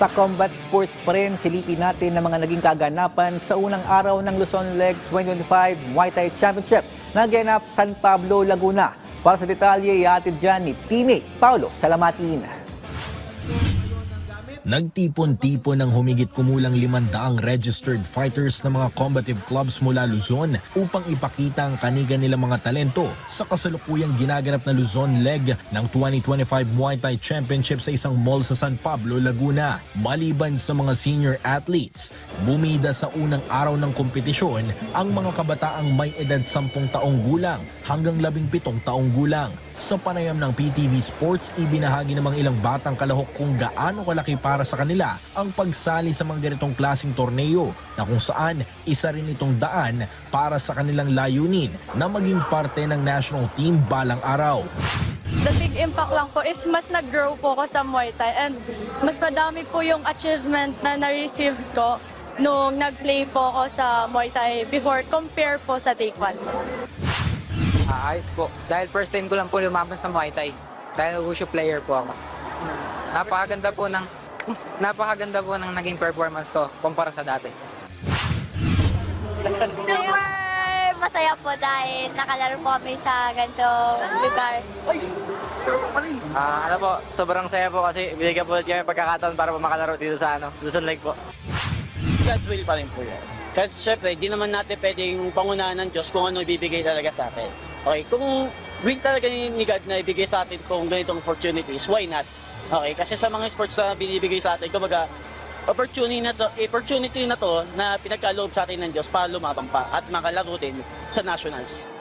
Sa combat sports pa rin, silipin natin ang mga naging kaganapan sa unang araw ng Luzon Leg 2025 Muay Thai Championship na ganap San Pablo, Laguna. Para sa detalye, ihatid dyan ni teammate Paulo Salamatin. Nagtipon-tipon ng humigit kumulang 500 registered fighters ng mga combative clubs mula Luzon upang ipakita ang kaniga nilang mga talento sa kasalukuyang ginaganap na Luzon Leg ng 2025 Muay Thai Championship sa isang mall sa San Pablo, Laguna. Maliban sa mga senior athletes, bumida sa unang araw ng kompetisyon ang mga kabataang may edad 10 taong gulang hanggang 17 taong gulang. Sa panayam ng PTV Sports, ibinahagi ng mga ilang batang kalahok kung gaano kalaki para sa kanila ang pagsali sa mga ganitong klaseng torneo na kung saan isa rin itong daan para sa kanilang layunin na maging parte ng national team balang araw. The big impact lang po is mas nag-grow po ako sa Muay Thai and mas madami po yung achievement na na-receive ko nung nag-play po ako sa Muay Thai before compare po sa Taekwondo. Ayos po. Dahil first time ko lang po lumaban sa Muay Thai. Dahil Wushu player po ako. Napakaganda po ng naging performance ko kumpara sa dati. Super masaya po dahil nakalaro po kami sa ganitong lugar. Ano po, sobrang saya po kasi binigyan po kami pagkakataon para po makalaro dito sa Luzon Lake po. God's will pa rin po yan. Kasi syempre, di naman natin pwedeng pangunahan ng Diyos kung ano ibibigay talaga sa atin. Okay, kung will talaga ni God na ibigay sa atin kung ganitong opportunities, why not? Okay, kasi sa mga sports na binibigay sa atin, kumbaga, opportunity na to na pinagkaloob sa atin ng Diyos para lumabang pa at makalaro din sa nationals.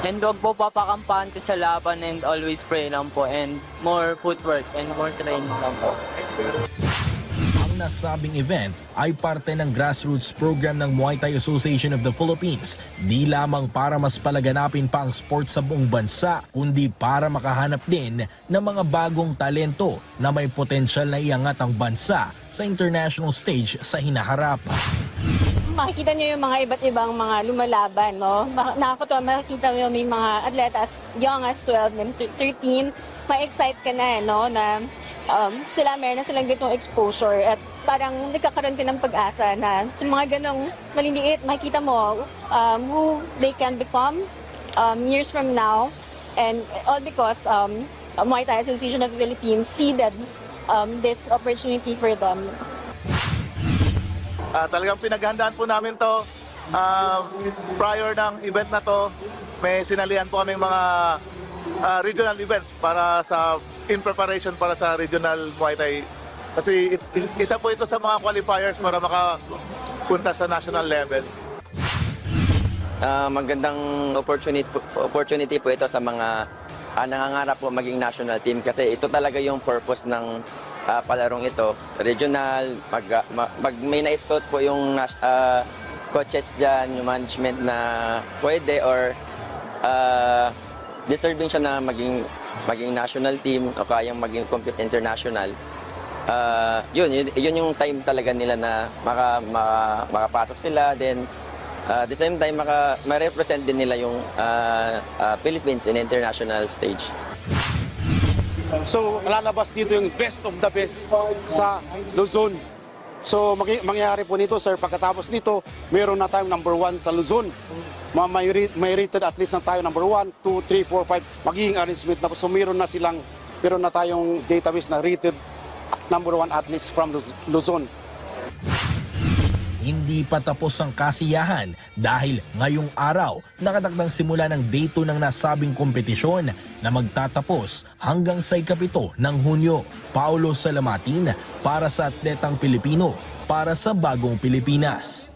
And huwag po papakampante sa laban and always pray lang po and more footwork and more training lang po. Ang nasabing event ay parte ng grassroots program ng Muay Thai Association of the Philippines, di lamang para mas palaganapin pa ang sport sa buong bansa, kundi para makahanap din ng mga bagong talento na may potensyal na iangat ang bansa sa international stage sa hinaharap. Makikita niyo yung mga iba't ibang mga lumalaban, no? Nakakatuwa, makikita mo may mga atletas young as 12 and 13, ma-excite ka na, no? Na meron na silang ganitong exposure at parang nagkakaroon ka ng pag-asa na sa mga ganong maliliit, makikita mo who they can become years from now, and all because Muay Thai Association of the Philippines seeded this opportunity for them. Talagang pinaghandaan po namin to prior ng event na to. May sinalihan po kaming mga regional events para in preparation para sa regional Muay Thai. Kasi isa po ito sa mga qualifiers para makapunta sa national level. Magandang opportunity po ito sa mga nangangarap po maging national team kasi ito talaga yung purpose ng palarong ito. Regional, may na-scout po yung coaches dyan, yung management na pwede or deserving siya na maging national team o kayang maging compete international. Yun yung time talaga nila na makapasok sila, then at the same time ma-represent din nila yung Philippines in international stage. So, lalabas dito yung best of the best sa Luzon. So, mangyayari po nito, sir, pagkatapos nito, meron na tayong number 1 sa Luzon. May rated at least na tayo number 1, 2, 3, 4, 5, magiging arrangement na po. So, meron na tayong database na rated number 1 athletes from Luzon. Hindi pa tapos ang kasiyahan dahil ngayong araw nakatakdang simula ng day 2 ng nasabing kompetisyon na magtatapos hanggang sa ikapito ng Hunyo. Paulo Salamatin para sa Atletang Pilipino, para sa Bagong Pilipinas.